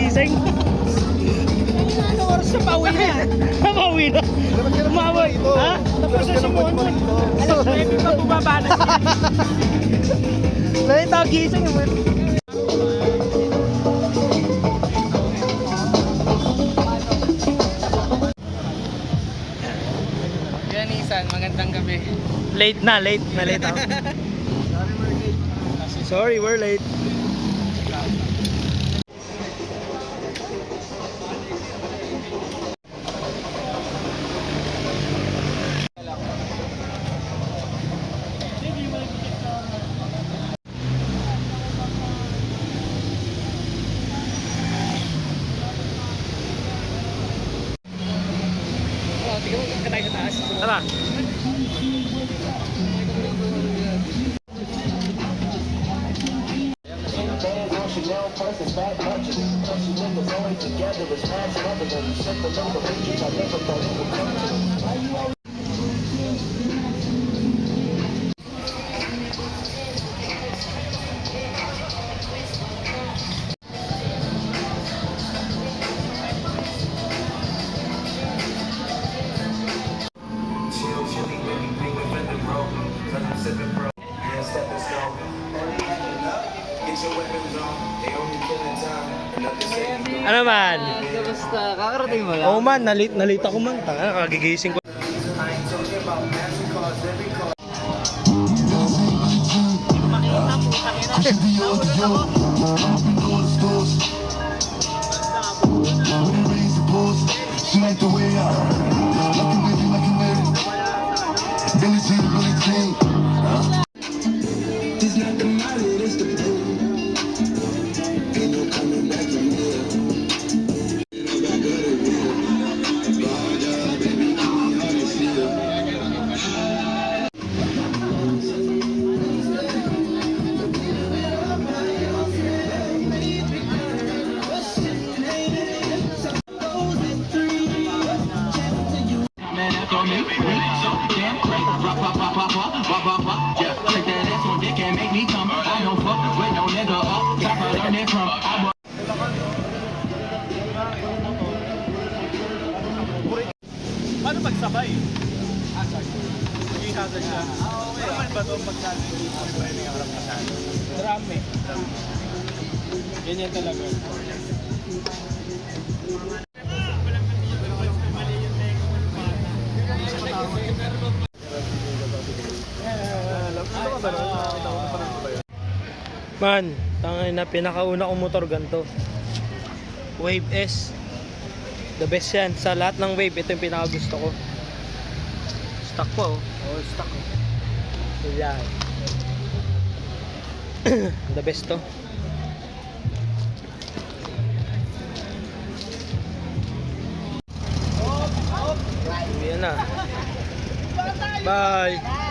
gising. Ano oras siya pauwi na? Pauwi na. Umawag. Ha? Tapos na si Mono. Alas 9 pa bumaba na siya. Dahil tao gising. Yan Isan, magandang gabi. Late na ako. Sorry, we're late. Tingnan mo ka tayo sa taas. Tara. Ano man? Kamusta? Kakarating mo lang? Oo man, nalit ako man. Tanga, kagigising ko. Paano pagsabay? Naging hazard siya. Ano man ba doon pagsabi? Pwede nga harap kasali. Drame. Ganyan talaga. Man, tangay na pinakauna kong motor ganito. Wave S. The best yan. Sa lahat ng wave, ito yung pinakagusto ko. Stock po, oh. Oh, stock. So, yan. The best to. Yan na. Bye.